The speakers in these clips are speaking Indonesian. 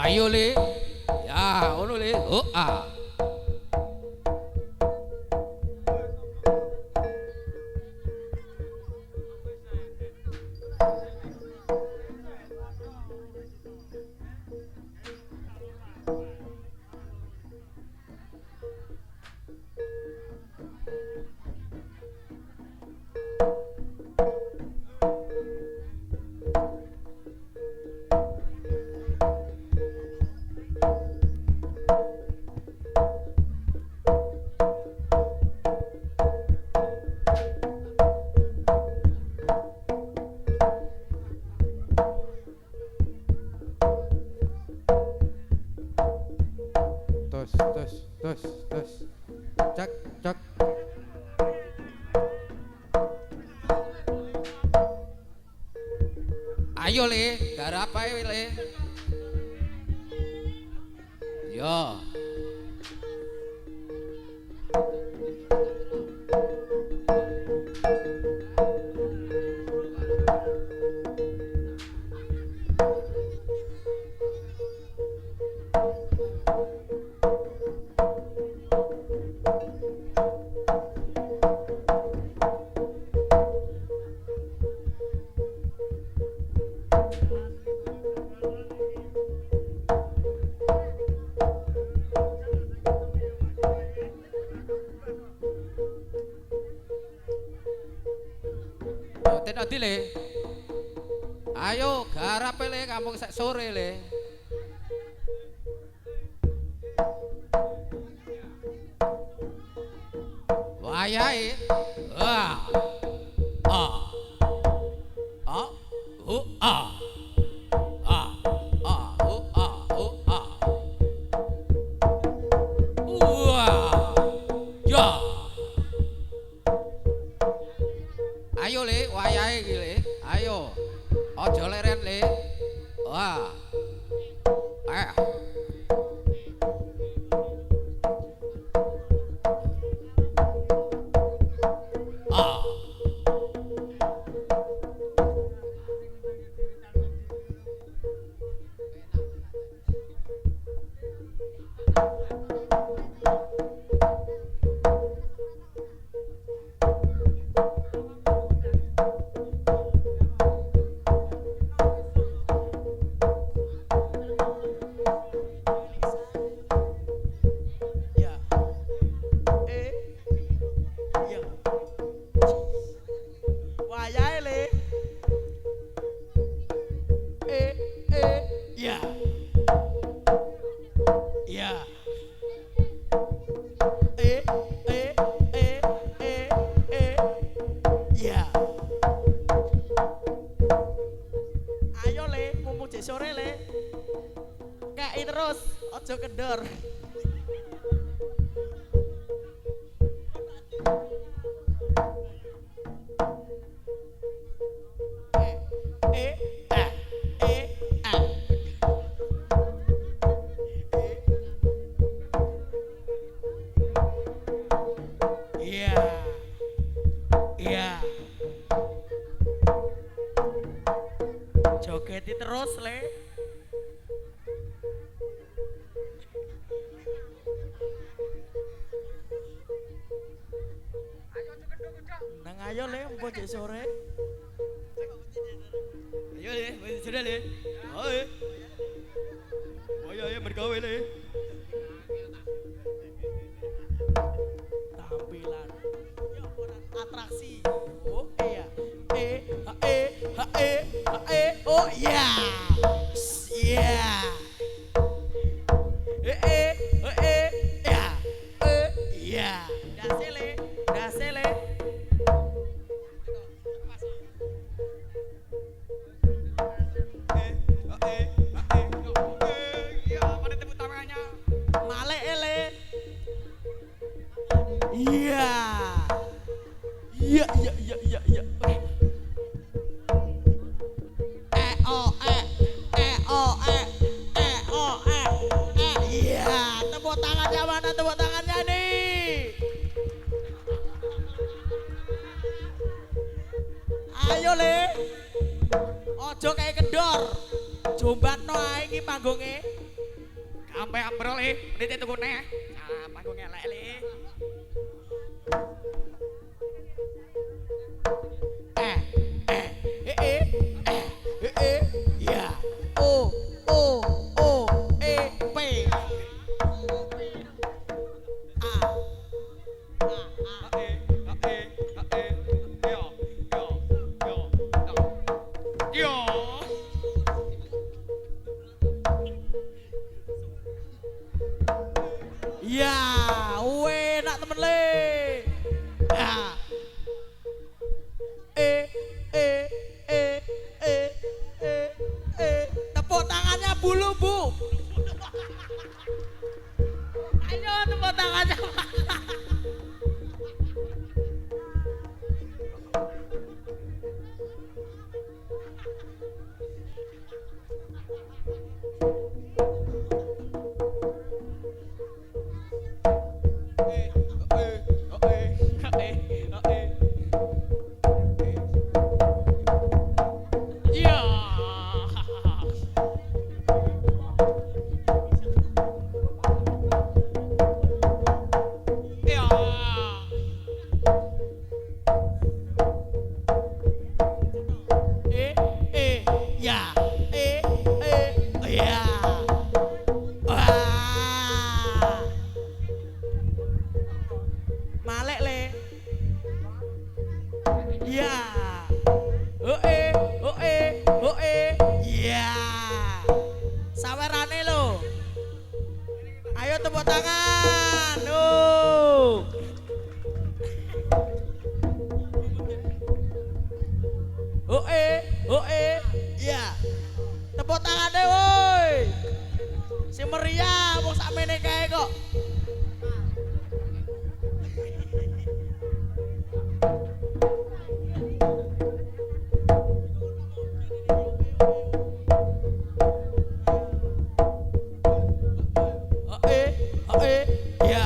Ayo le, ya, ono le, oh ah. Tos, cek, cek. Ayo le, garap ae le. Yo. Tadi le, ayo garap le, kampung sak sore le. Wayahe, ah, ah, ah, ah, ah, wah, ya. Ayo le, wayahe iki le. Ayo. Aja leren le. Wah. Ah. Sore le, kei terus, ojo kendor. Jogeti terus le. Ayo le, empo jek sore. Ayo le, sudah le. Ayo. Ayo bergawe le. Tampilan. Yo atraksi. Oh iya. Ha oh iya. Iya. Ya. Iya. Dasele. Ya, pada tepuk tangannya. Malek ele. Iya. Iya. Iya, tepuk tangannya mana tepuk tangannya nih? Ayo le. Ojo kayak kendor. Jombatno ae iki panggonge. Sampai ambrol le, menit itu kune. Nah, panggung elek le. Ya. O P. Yo. Ya, enak temen le. Ya. Tepuk tangannya bulu bu. Ayo tepuk tangannya. Malek le. Ya. Ya. Sawerane lo. Ayo tepuk tangan. Ya. Tepuk tangan deh woi. Si meriah mau sakmene kae kok. Ya.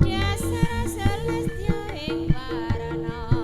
Dasar selestio ing warana